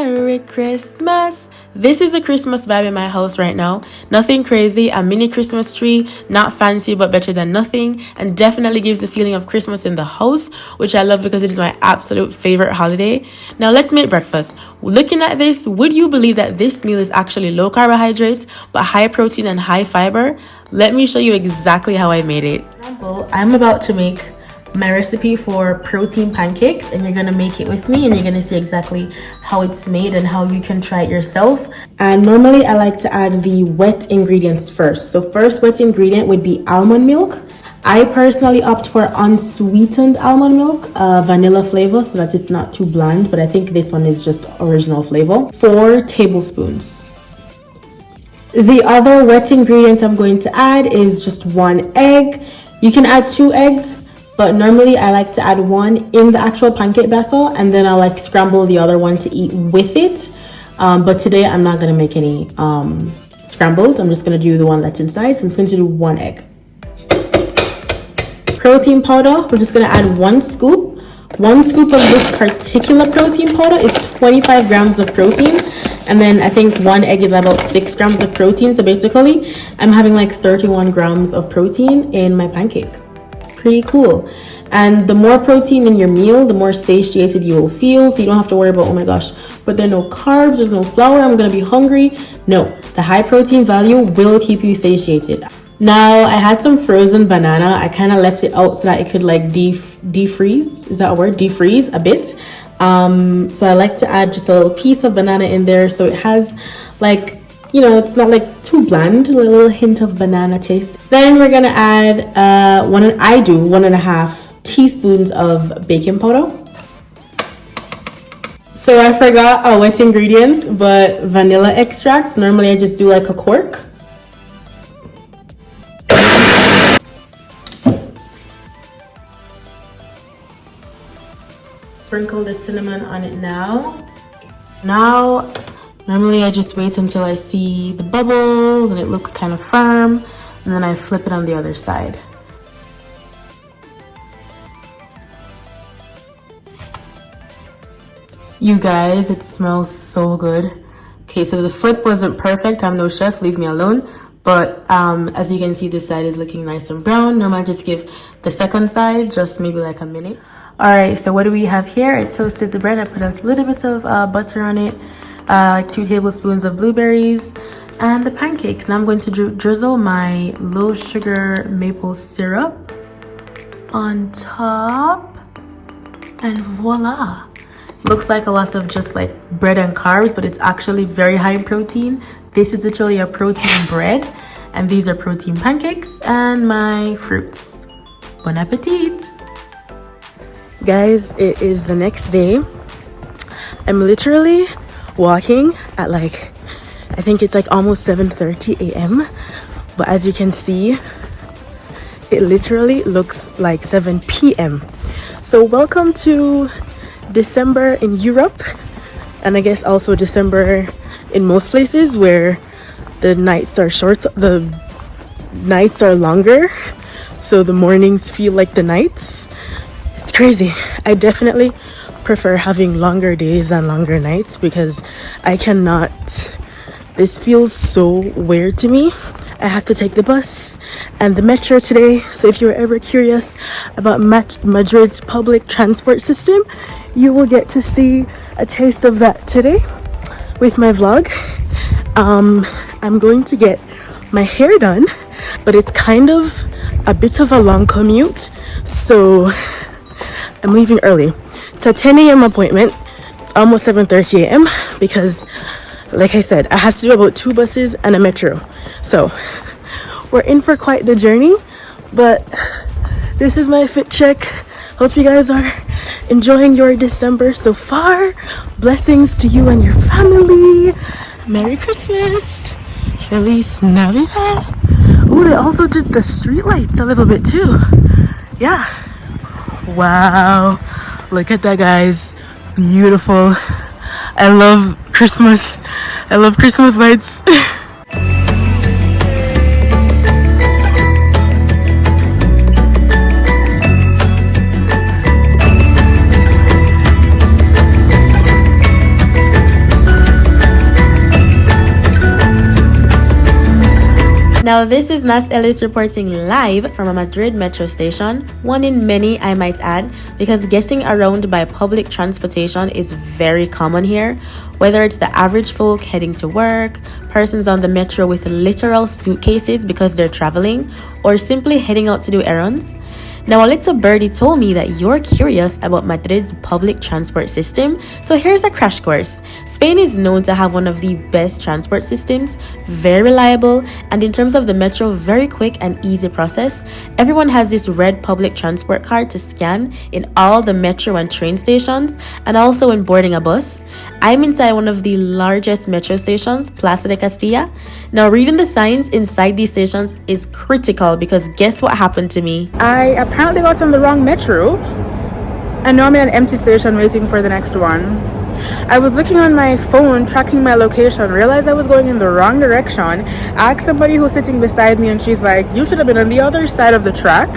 Merry Christmas. This is a Christmas vibe in my house right now. Nothing crazy, a mini Christmas tree, not fancy but better than nothing, and definitely gives the feeling of Christmas in the house, which I love because it is my absolute favorite holiday. Now let's make breakfast. Looking at this, would you believe that this meal is actually low carbohydrates but high protein and high fiber? Let me show you exactly how I made it. For example, I'm about to make my recipe for protein pancakes, and you're gonna make it with me and you're gonna see exactly how it's made and how you can try it yourself. And normally I like to add the wet ingredients first. So first wet ingredient would be almond milk. I personally opt for unsweetened almond milk, vanilla flavor, so that it's not too bland, but I think this one is just original flavor. 4 tablespoons. The other wet ingredients I'm going to add is just 1 egg. You can add 2 eggs, but normally I like to add 1 in the actual pancake batter, and then I like scramble the other one to eat with it. But today I'm not gonna make any scrambled. I'm just gonna do the one that's inside. So I'm just going to do 1 egg. Protein powder, we're just gonna add 1 scoop. 1 scoop of this particular protein powder is 25 grams of protein. And then I think 1 egg is about 6 grams of protein. So basically I'm having like 31 grams of protein in my pancake. Pretty cool. And the more protein in your meal, the more satiated you will feel, so you don't have to worry about, oh my gosh, but there are no carbs, there's no flour, I'm gonna be hungry. No, the high protein value will keep you satiated. Now I had some frozen banana. I kind of left it out so that it could like defreeze, is that a word? Defreeze a bit. So I like to add just a little piece of banana in there so it has like, you know, it's not like too bland, a little hint of banana taste. Then we're gonna add 1.5 teaspoons of baking powder. So I forgot a wet ingredient, but vanilla extract. Normally I just do like a cork. Sprinkle the cinnamon on it now. Normally I just wait until I see the bubbles and it looks kind of firm, and then I flip it on the other side. You guys, it smells so good. Okay, so the flip wasn't perfect. I'm no chef, leave me alone. But as you can see, this side is looking nice and brown. Normally I just give the second side just maybe like a minute. All right, so what do we have here? I toasted the bread. I put a little bit of butter on it. Like 2 tablespoons of blueberries and the pancakes. Now I'm going to drizzle my low sugar maple syrup on top, and voila. Looks like a lot of just like bread and carbs, but it's actually very high in protein. This is literally a protein bread, and these are protein pancakes and my fruits. Bon appetit. Guys, it is the next day. I'm literally walking at like, I think it's like almost 7:30 a.m. but as you can see, it literally looks like 7 p.m. So welcome to December in Europe, and I guess also December in most places where the nights are short, the nights are longer, so the mornings feel like the nights. It's crazy. I definitely prefer having longer days and longer nights because I cannot, this feels so weird to me. I have to take the bus and the metro today, so if you're ever curious about Madrid's public transport system, you will get to see a taste of that today with my vlog. I'm going to get my hair done, but it's kind of a bit of a long commute, so I'm leaving early. It's a 10 a.m. appointment. It's almost 7:30 a.m. because, like I said, I have to do about 2 buses and a metro. So we're in for quite the journey, but this is my fit check. Hope you guys are enjoying your December so far. Blessings to you and your family. Merry Christmas. Feliz Navidad. Ooh, they also did the street lights a little bit too. Yeah. Wow. Look at that, guys. Beautiful. I love Christmas. I love Christmas lights. Now this is Nas Ellis reporting live from a Madrid metro station, one in many I might add, because getting around by public transportation is very common here, whether it's the average folk heading to work, persons on the metro with literal suitcases because they're traveling, or simply heading out to do errands. Now a little birdie told me that you're curious about Madrid's public transport system, so here's a crash course. Spain is known to have one of the best transport systems, very reliable, and in terms of the metro, very quick and easy process. Everyone has this red public transport card to scan in all the metro and train stations, and also when boarding a bus. I'm inside one of the largest metro stations, Plaza de Castilla. Now reading the signs inside these stations is critical because guess what happened to me? I apparently got on the wrong metro and now I'm in an empty station waiting for the next one. I was looking on my phone tracking my location, realized I was going in the wrong direction, asked somebody who's sitting beside me and she's like, you should have been on the other side of the track.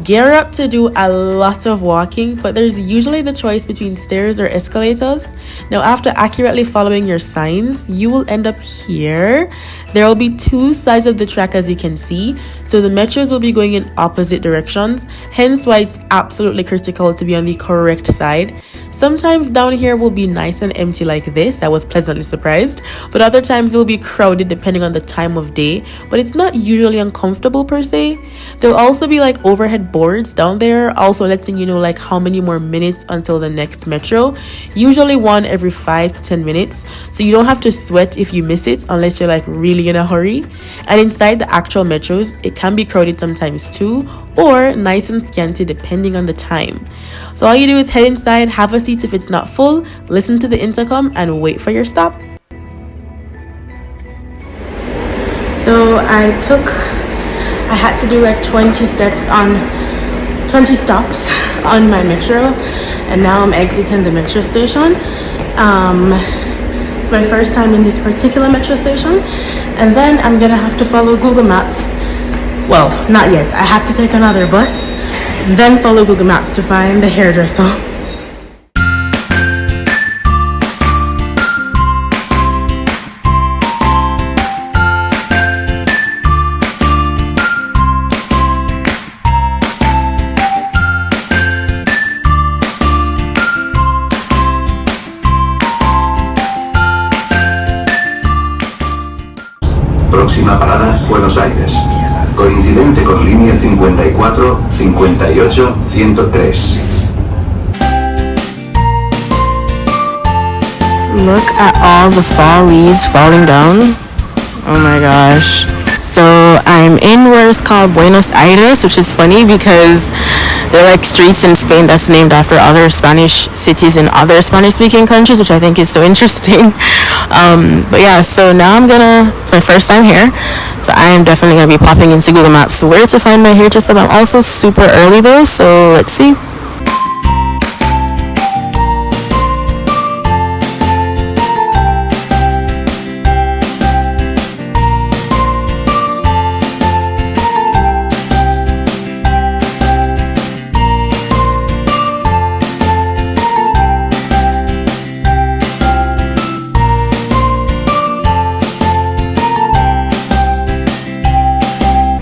Gear up to do a lot of walking, but there's usually the choice between stairs or escalators. Now after accurately following your signs, you will end up here. There will be two sides of the track as you can see, so the metros will be going in opposite directions, hence why it's absolutely critical to be on the correct side. Sometimes down here will be nice and empty like this. I was pleasantly surprised, but other times it will be crowded depending on the time of day, but it's not usually uncomfortable per se. There'll also be like overhead boards down there, also letting you know like how many more minutes until the next metro, usually one every 5 to 10 minutes, so you don't have to sweat if you miss it unless you're like really in a hurry. And inside the actual metros, it can be crowded sometimes too, or nice and scanty depending on the time. So all you do is head inside, have a seat if it's not full, listen to the intercom and wait for your stop. So I had to do like 20 stops on my metro, and now I'm exiting the metro station. It's my first time in this particular metro station, and then I'm gonna have to follow Google Maps. Well, not yet. I have to take another bus, then follow Google Maps to find the hairdresser. Próxima parada, Buenos Aires. Coincidente con línea 54, 58, 103. Look at all the fall leaves falling down. Oh my gosh. So I'm in where it's called Buenos Aires, which is funny because they're like streets in Spain that's named after other Spanish cities in other Spanish speaking countries, which I think is so interesting. But yeah, so now it's my first time here, so I am definitely going to be popping into Google Maps where to find my hairdresser. I'm also super early though, so let's see.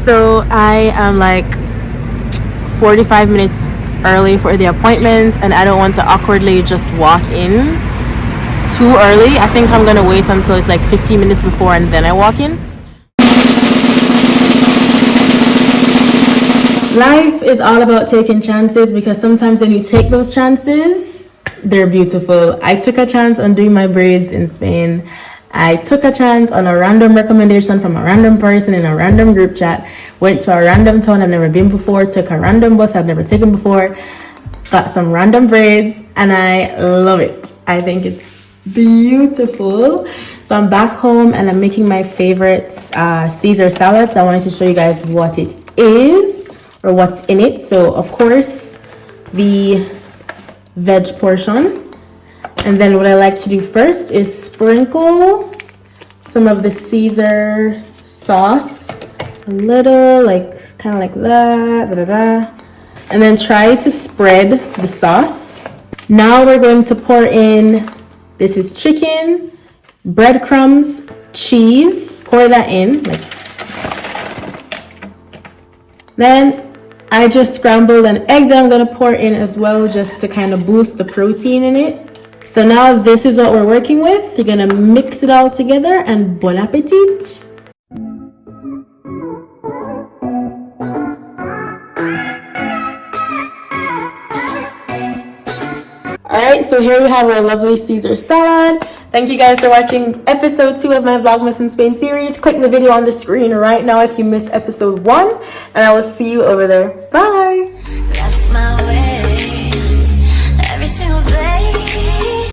So I am like 45 minutes early for the appointment, and I don't want to awkwardly just walk in too early. I think I'm gonna wait until it's like 15 minutes before and then I walk in. Life is all about taking chances, because sometimes when you take those chances, they're beautiful. I took a chance on doing my braids in Spain. I took a chance on a random recommendation from a random person in a random group chat, went to a random town I've never been before, took a random bus I've never taken before, got some random braids, and I love it. I think it's beautiful. So I'm back home and I'm making my favorite Caesar salads. I wanted to show you guys what it is or what's in it. So of course the veg portion. And then what I like to do first is sprinkle some of the Caesar sauce, a little, like kind of like that, and then try to spread the sauce. Now we're going to pour in, this is chicken, breadcrumbs, cheese, pour that in. Then I just scrambled an egg that I'm gonna pour in as well, just to kind of boost the protein in it. So now this is what we're working with. You're gonna mix it all together, and bon appetit. Alright, so here we have our lovely Caesar salad. Thank you guys for watching episode 2 of my Vlogmas in Spain series. Click the video on the screen right now if you missed episode 1, and I will see you over there. Bye!